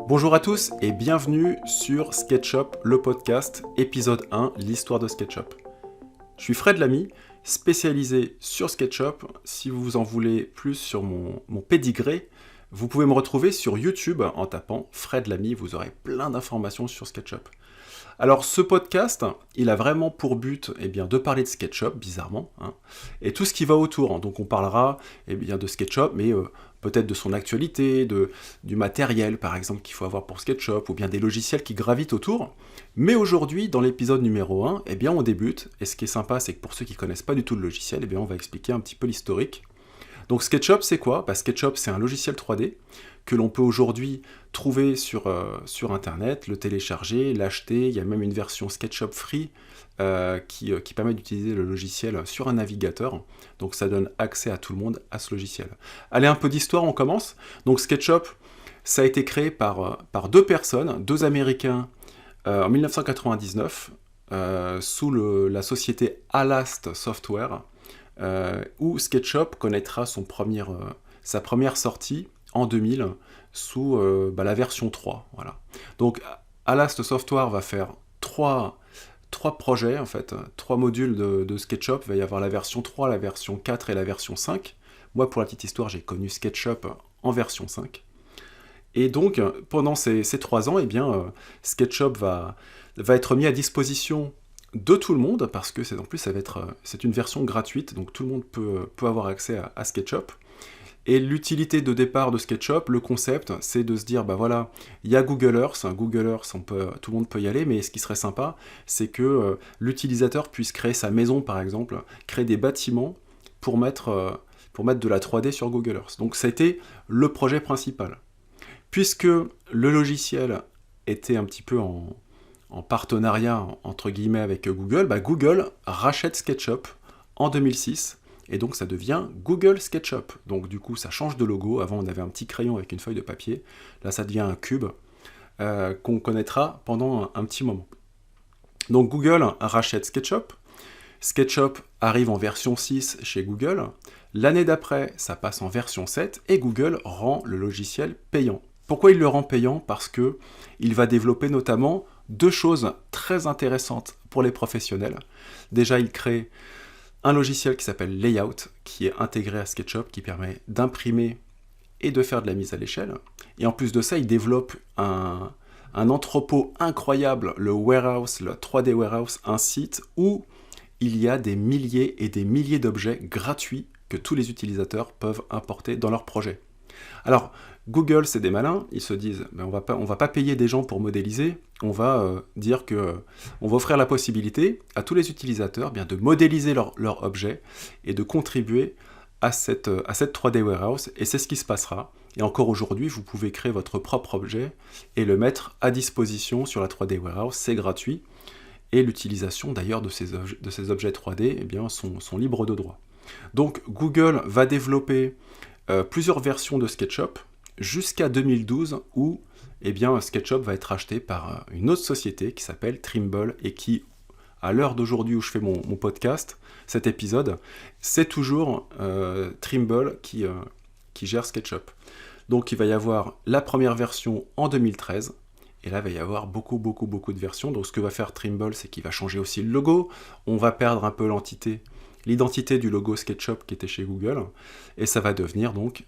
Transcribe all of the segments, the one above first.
Bonjour à tous et bienvenue sur SketchUp, le podcast, épisode 1, l'histoire de SketchUp. Je suis Fred Lamy, spécialisé sur SketchUp. Si vous en voulez plus sur mon pédigré, vous pouvez me retrouver sur YouTube en tapant Fred Lamy, vous aurez plein d'informations sur SketchUp. Alors ce podcast, il a vraiment pour but de parler de SketchUp, bizarrement, et tout ce qui va autour. Donc on parlera de SketchUp, mais peut-être de son actualité, du matériel par exemple qu'il faut avoir pour SketchUp, ou bien des logiciels qui gravitent autour. Mais aujourd'hui, dans l'épisode numéro 1, on débute, et ce qui est sympa, c'est que pour ceux qui ne connaissent pas du tout le logiciel, on va expliquer un petit peu l'historique. Donc SketchUp, c'est quoi ? SketchUp, c'est un logiciel 3D que l'on peut aujourd'hui trouver sur Internet, le télécharger, l'acheter. Il y a même une version SketchUp Free qui permet d'utiliser le logiciel sur un navigateur. Donc ça donne accès à tout le monde à ce logiciel. Allez, un peu d'histoire, on commence. Donc SketchUp, ça a été créé par deux personnes, deux Américains, en 1999, sous la société Alast Software, où SketchUp connaîtra sa première sortie en 2000 sous la version 3. Voilà. Donc Alast Software va faire trois projets, en fait, trois modules de SketchUp. Il va y avoir la version 3, la version 4 et la version 5. Moi, pour la petite histoire, j'ai connu SketchUp en version 5. Et donc, pendant ces 3 ans, SketchUp va être mis à disposition de tout le monde, parce que c'est une version gratuite, donc tout le monde peut avoir accès à SketchUp. Et l'utilité de départ de SketchUp, le concept, c'est de se dire, il y a Google Earth, tout le monde peut y aller, mais ce qui serait sympa, c'est que l'utilisateur puisse créer sa maison, par exemple, créer des bâtiments pour mettre de la 3D sur Google Earth. Donc ça a été le projet principal. Puisque le logiciel était un petit peu en partenariat, entre guillemets, avec Google, Google rachète SketchUp en 2006, et donc ça devient Google SketchUp. Donc du coup, ça change de logo. Avant, on avait un petit crayon avec une feuille de papier. Là, ça devient un cube qu'on connaîtra pendant un petit moment. Donc Google rachète SketchUp. SketchUp arrive en version 6 chez Google. L'année d'après, ça passe en version 7, et Google rend le logiciel payant. Pourquoi il le rend payant ? Parce qu'il va développer notamment deux choses très intéressantes pour les professionnels. Déjà, il crée un logiciel qui s'appelle Layout, qui est intégré à SketchUp, qui permet d'imprimer et de faire de la mise à l'échelle. Et en plus de ça, il développe un entrepôt incroyable, le Warehouse, le 3D Warehouse, un site où il y a des milliers et des milliers d'objets gratuits que tous les utilisateurs peuvent importer dans leur projet. Alors, Google, c'est des malins, ils se disent on va pas payer des gens pour modéliser, on va dire que on va offrir la possibilité à tous les utilisateurs de modéliser leur objet et de contribuer à cette 3D Warehouse, et c'est ce qui se passera. Et encore aujourd'hui, vous pouvez créer votre propre objet et le mettre à disposition sur la 3D Warehouse, c'est gratuit, et l'utilisation d'ailleurs de ces objets 3D sont libres de droit. Donc Google va développer plusieurs versions de SketchUp jusqu'à 2012 où SketchUp va être acheté par une autre société qui s'appelle Trimble, et qui, à l'heure d'aujourd'hui où je fais mon podcast, cet épisode, c'est toujours Trimble qui gère SketchUp. Donc il va y avoir la première version en 2013, et là il va y avoir beaucoup de versions. Donc ce que va faire Trimble, c'est qu'il va changer aussi le logo, on va perdre un peu l'identité du logo SketchUp qui était chez Google, et ça va devenir donc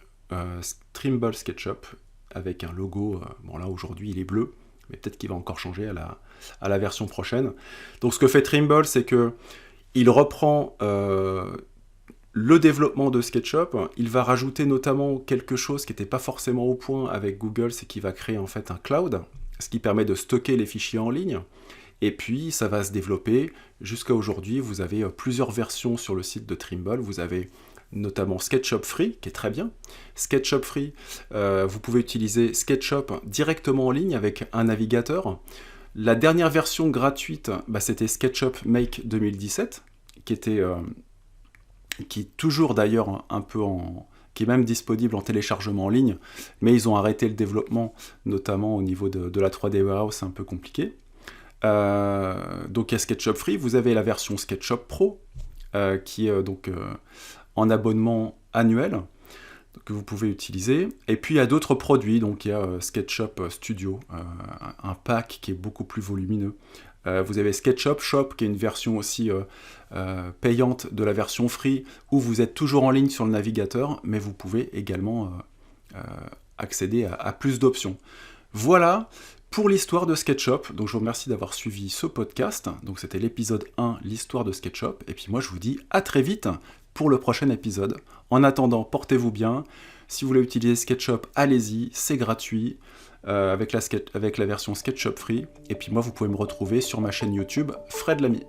Trimble SketchUp avec un logo, là aujourd'hui il est bleu, mais peut-être qu'il va encore changer à la version prochaine. Donc ce que fait Trimble, c'est que il reprend le développement de SketchUp, il va rajouter notamment quelque chose qui n'était pas forcément au point avec Google, c'est qu'il va créer en fait un cloud, ce qui permet de stocker les fichiers en ligne. Et puis ça va se développer jusqu'à aujourd'hui. Vous avez plusieurs versions sur le site de Trimble. Vous avez notamment SketchUp Free, qui est très bien. SketchUp Free, vous pouvez utiliser SketchUp directement en ligne avec un navigateur. La dernière version gratuite, c'était SketchUp Make 2017, qui est toujours d'ailleurs qui est même disponible en téléchargement en ligne, mais ils ont arrêté le développement, notamment au niveau de la 3D Warehouse, c'est un peu compliqué. Donc il y a SketchUp Free, vous avez la version SketchUp Pro, qui est en abonnement annuel. que vous pouvez utiliser. Et puis il y a d'autres produits, donc il y a SketchUp Studio, un pack qui est beaucoup plus volumineux. Vous avez SketchUp Shop, qui est une version aussi payante de la version free, où vous êtes toujours en ligne sur le navigateur, mais vous pouvez également accéder à plus d'options. Voilà pour l'histoire de SketchUp. Donc je vous remercie d'avoir suivi ce podcast. Donc c'était l'épisode 1, l'histoire de SketchUp. Et puis moi je vous dis à très vite pour le prochain épisode. En attendant, portez-vous bien. Si vous voulez utiliser SketchUp, allez-y, c'est gratuit. Avec la version SketchUp Free. Et puis moi, vous pouvez me retrouver sur ma chaîne YouTube, Fred Lamy.